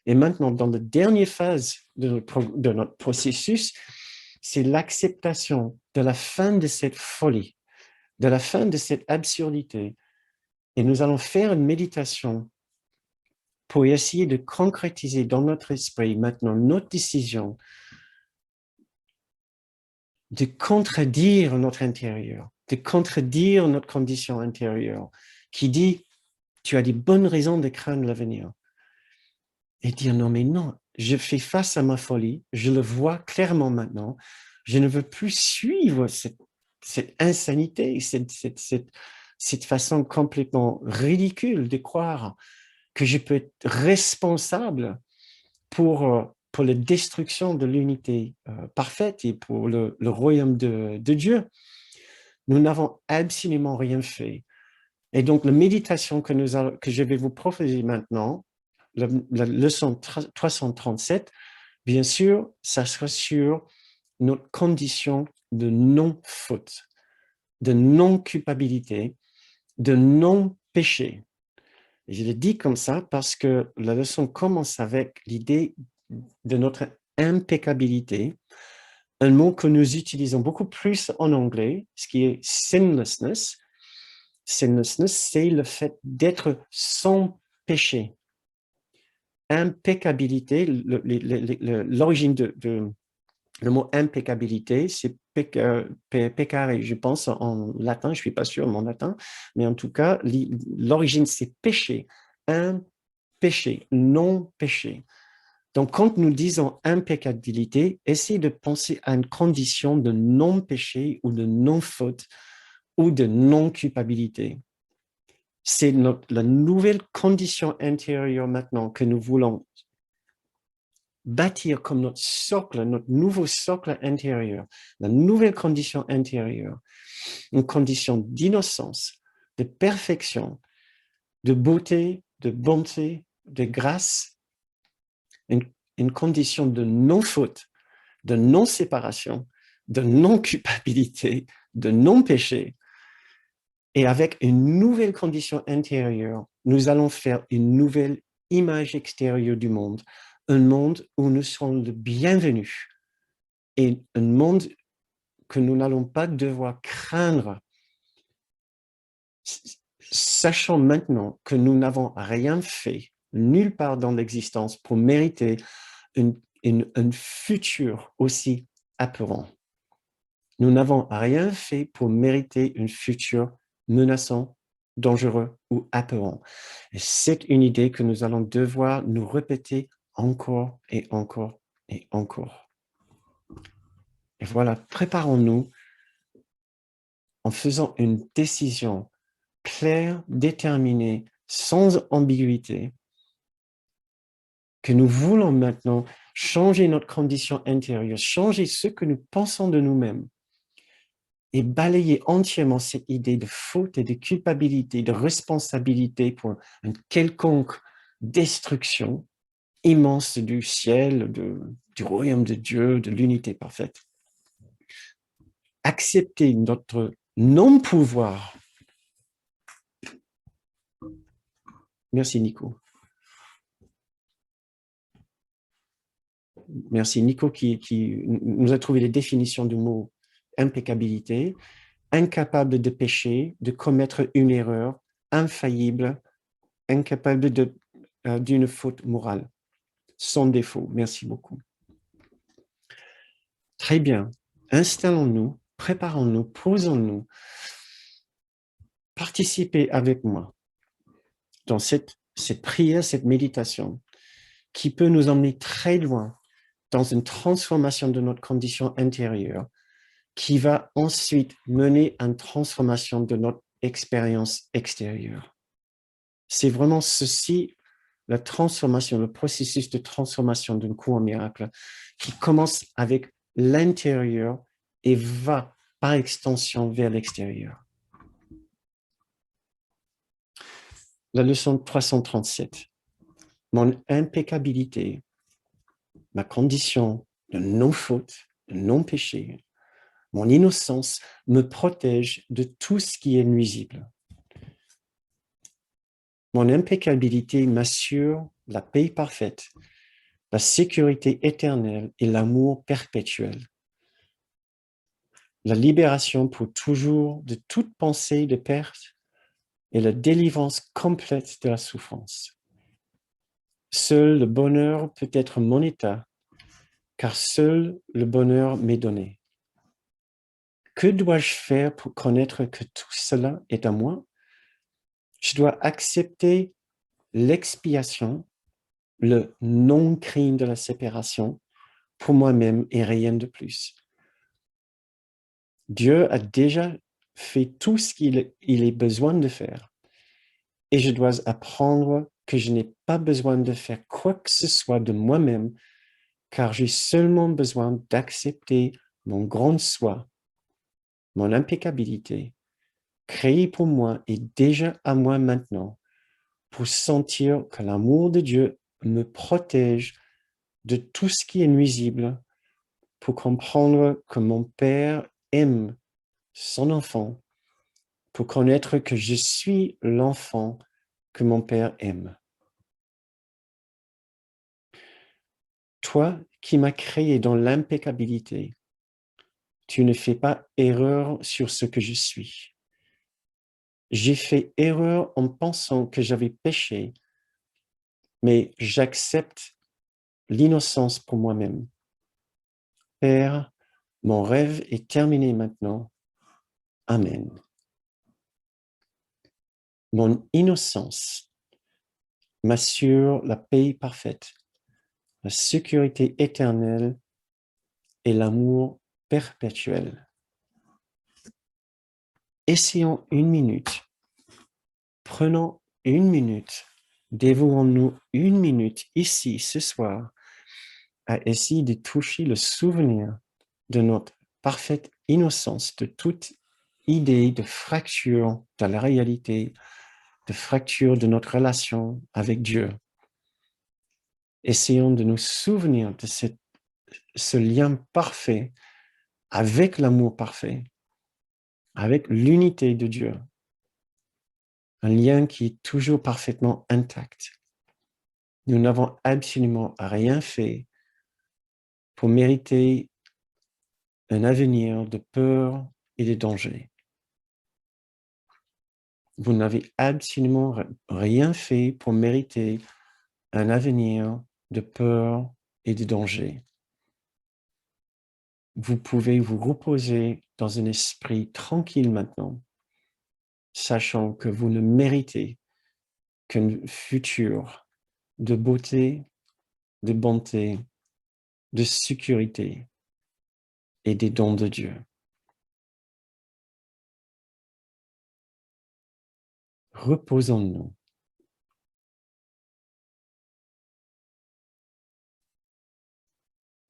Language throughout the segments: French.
Et maintenant, dans la dernière phase de notre processus, c'est l'acceptation de la fin de cette folie, de la fin de cette absurdité. Et nous allons faire une méditation pour essayer de concrétiser dans notre esprit maintenant notre décision de contredire notre intérieur, de contredire notre condition intérieure qui dit « tu as des bonnes raisons de craindre l'avenir ». Et dire « non, mais non, je fais face à ma folie, je le vois clairement maintenant, je ne veux plus suivre cette insanité, cette façon complètement ridicule de croire que je peux être responsable pour la destruction de l'unité parfaite et pour le royaume de Dieu. Nous n'avons absolument rien fait. Et donc, la méditation que je vais vous proposer maintenant, la leçon 337, bien sûr, ça sera sur notre condition de non-faute, de non-culpabilité, de non-péché. Je le dis comme ça parce que la leçon commence avec l'idée de notre impeccabilité, un mot que nous utilisons beaucoup plus en anglais, ce qui est sinlessness. Sinlessness, c'est le fait d'être sans péché. Impeccabilité, l'origine le mot impeccabilité, c'est peccare, je pense en latin, je ne suis pas sûr de mon latin, mais en tout cas, l'origine c'est péché, un péché, non péché. Donc, quand nous disons impeccabilité, essayez de penser à une condition de non-péché ou de non-faute ou de non-culpabilité. C'est la nouvelle condition intérieure maintenant que nous voulons bâtir comme notre socle, notre nouveau socle intérieur, la nouvelle condition intérieure, une condition d'innocence, de perfection, de beauté, de bonté, de grâce, une condition de non-faute, de non-séparation, de non-culpabilité, de non-péché. Et avec une nouvelle condition intérieure, nous allons faire une nouvelle image extérieure du monde, un monde où nous serons le bienvenu et un monde que nous n'allons pas devoir craindre, sachant maintenant que nous n'avons rien fait, nulle part dans l'existence, pour mériter un futur aussi apeurant. Nous n'avons rien fait pour mériter un futur menaçant, dangereux ou apeurant. Et c'est une idée que nous allons devoir nous répéter encore et encore et encore. Et voilà, préparons-nous en faisant une décision claire, déterminée, sans ambiguïté, que nous voulons maintenant changer notre condition intérieure, changer ce que nous pensons de nous-mêmes et balayer entièrement cette idée de faute et de culpabilité, de responsabilité pour une quelconque destruction immense du ciel, du royaume de Dieu, de l'unité parfaite. Accepter notre non-pouvoir. Merci Nico. Merci Nico qui nous a trouvé les définitions du mot impeccabilité, incapable de pécher, de commettre une erreur, infaillible, incapable d'une faute morale, sans défaut. Merci beaucoup. Très bien. Installons-nous, préparons-nous, posons-nous. Participez avec moi dans cette prière, cette méditation qui peut nous emmener très loin dans une transformation de notre condition intérieure qui va ensuite mener à une transformation de notre expérience extérieure. C'est vraiment ceci, la transformation, le processus de transformation d'un cours miracle qui commence avec l'intérieur et va par extension vers l'extérieur. La leçon 337. Mon impeccabilité, ma condition de non-faute, de non-péché, mon innocence me protège de tout ce qui est nuisible. Mon impeccabilité m'assure la paix parfaite la sécurité éternelle et l'amour perpétuel. La libération pour toujours de toute pensée de perte et la délivrance complète de la souffrance. Seul le bonheur peut être mon état, car seul le bonheur m'est donné. Que dois-je faire pour connaître que tout cela est à moi? Je dois accepter l'expiation, le non-crime de la séparation pour moi-même et rien de plus. Dieu a déjà fait tout ce qu'il ait besoin de faire et je dois apprendre que je n'ai pas besoin de faire quoi que ce soit de moi-même car j'ai seulement besoin d'accepter mon grand soi, mon impeccabilité, créé pour moi et déjà à moi maintenant, pour sentir que l'amour de Dieu me protège de tout ce qui est nuisible, pour comprendre que mon Père aime son enfant, pour connaître que je suis l'enfant que mon Père aime. Toi qui m'as créé dans l'impeccabilité, tu ne fais pas erreur sur ce que je suis. J'ai fait erreur en pensant que j'avais péché, mais j'accepte l'innocence pour moi-même. Père, mon rêve est terminé maintenant. Amen. Mon innocence m'assure la paix parfaite, la sécurité éternelle et l'amour perpétuel. Essayons une minute. Prenons une minute. Dévouons-nous une minute ici, ce soir, à essayer de toucher le souvenir de notre parfaite innocence, de toute idée de fracture de la réalité, de fracture de notre relation avec Dieu. Essayons de nous souvenir de ce lien parfait avec l'amour parfait, avec l'unité de Dieu. Un lien qui est toujours parfaitement intact. Nous n'avons absolument rien fait pour mériter un avenir de peur et de danger. Vous n'avez absolument rien fait pour mériter un avenir de peur et de danger. Vous pouvez vous reposer dans un esprit tranquille maintenant, sachant que vous ne méritez qu'un futur de beauté, de bonté, de sécurité et des dons de Dieu. Reposons-nous.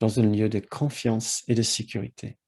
Dans un lieu de confiance et de sécurité.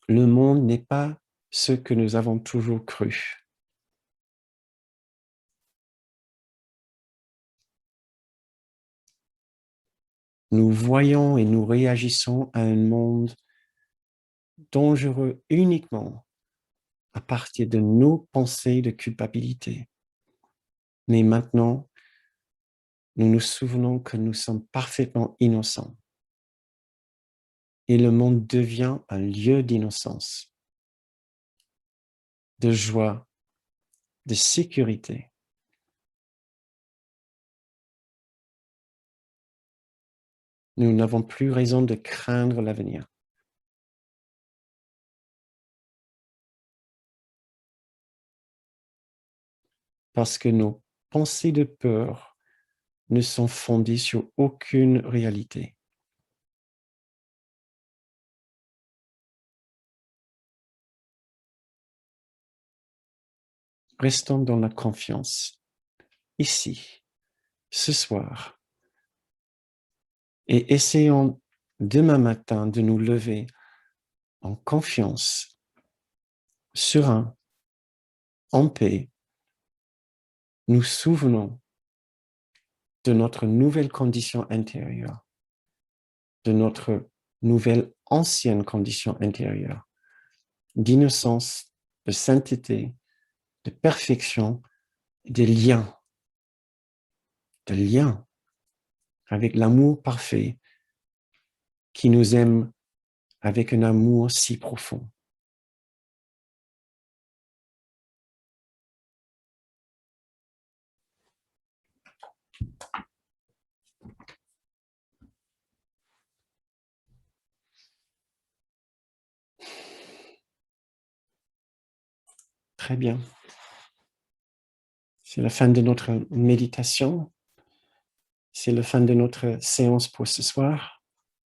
Le monde n'est pas ce que nous avons toujours cru. Nous voyons et nous réagissons à un monde dangereux uniquement à partir de nos pensées de culpabilité. Mais maintenant, nous nous souvenons que nous sommes parfaitement innocents. Et le monde devient un lieu d'innocence, de joie, de sécurité. Nous n'avons plus raison de craindre l'avenir. Parce que nos pensées de peur ne sont fondées sur aucune réalité. Restons dans la confiance, ici, ce soir, et essayons demain matin de nous lever en confiance, serein, en paix. Nous souvenons de notre nouvelle condition intérieure, de notre nouvelle ancienne condition intérieure, d'innocence, de sainteté, de perfection, de liens, avec l'amour parfait qui nous aime avec un amour si profond. Très bien. C'est la fin de notre méditation. C'est la fin de notre séance pour ce soir.